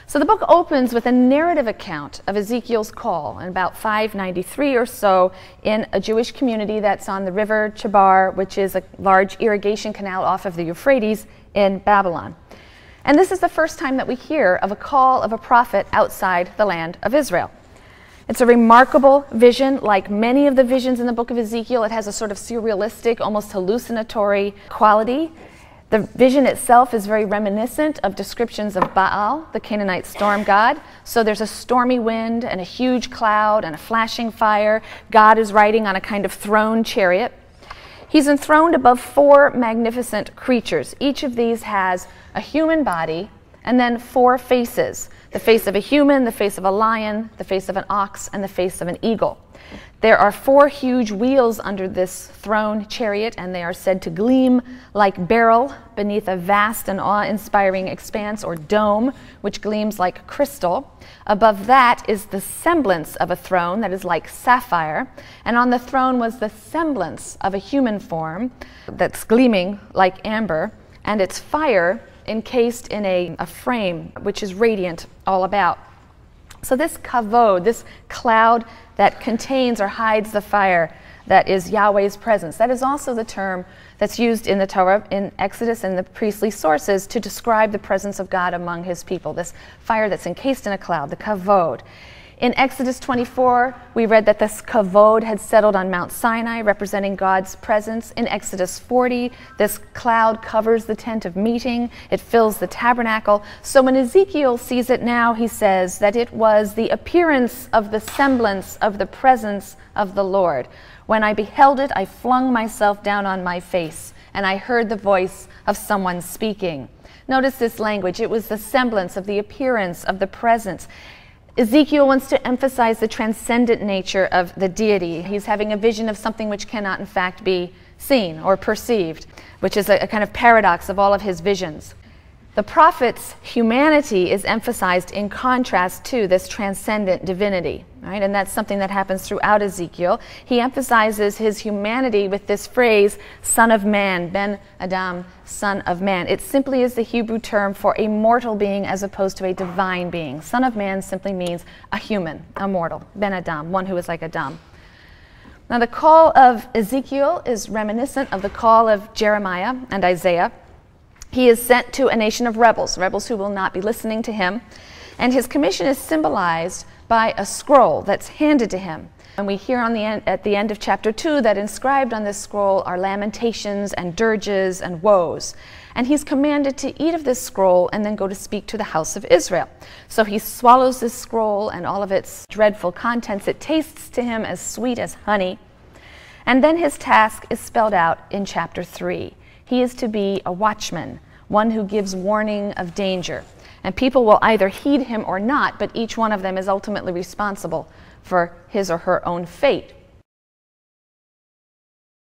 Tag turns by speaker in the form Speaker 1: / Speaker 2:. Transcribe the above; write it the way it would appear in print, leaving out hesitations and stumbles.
Speaker 1: So the book opens with a narrative account of Ezekiel's call in about 593 or so in a Jewish community that's on the river Chebar, which is a large irrigation canal off of the Euphrates in Babylon. And this is the first time that we hear of a call of a prophet outside the land of Israel. It's a remarkable vision. Like many of the visions in the book of Ezekiel, it has a sort of surrealistic, almost hallucinatory quality. The vision itself is very reminiscent of descriptions of Baal, the Canaanite storm god. So there's a stormy wind and a huge cloud and a flashing fire. God is riding on a kind of throne chariot. He's enthroned above 4 magnificent creatures. Each of these has a human body and then 4 faces. The face of a human, the face of a lion, the face of an ox, and the face of an eagle. There are 4 huge wheels under this throne chariot, and they are said to gleam like beryl beneath a vast and awe-inspiring expanse or dome, which gleams like crystal. Above that is the semblance of a throne that is like sapphire, and on the throne was the semblance of a human form that's gleaming like amber, and its fire encased in a frame which is radiant all about. So this kavod, this cloud that contains or hides the fire that is Yahweh's presence, that is also the term that's used in the Torah, in Exodus and the priestly sources to describe the presence of God among his people, this fire that's encased in a cloud, the kavod. In Exodus 24, we read that this kavod had settled on Mount Sinai, representing God's presence. In Exodus 40, this cloud covers the tent of meeting. It fills the tabernacle. So when Ezekiel sees it now, he says that it was the appearance of the semblance of the presence of the Lord. When I beheld it, I flung myself down on my face, and I heard the voice of someone speaking. Notice this language. It was the semblance of the appearance of the presence. Ezekiel wants to emphasize the transcendent nature of the deity. He's having a vision of something which cannot in fact be seen or perceived, which is a kind of paradox of all of his visions. The prophet's humanity is emphasized in contrast to this transcendent divinity, right? And that's something that happens throughout Ezekiel. He emphasizes his humanity with this phrase, son of man, ben Adam, son of man. It simply is the Hebrew term for a mortal being as opposed to a divine being. Son of man simply means a human, a mortal, ben Adam, one who is like Adam. Now the call of Ezekiel is reminiscent of the call of Jeremiah and Isaiah. He is sent to a nation of rebels, rebels who will not be listening to him. And his commission is symbolized by a scroll that's handed to him. And we hear at the end of chapter 2 that inscribed on this scroll are lamentations and dirges and woes. And he's commanded to eat of this scroll and then go to speak to the house of Israel. So he swallows this scroll and all of its dreadful contents. It tastes to him as sweet as honey. And then his task is spelled out in chapter 3. He is to be a watchman, one who gives warning of danger. And people will either heed him or not, but each one of them is ultimately responsible for his or her own fate.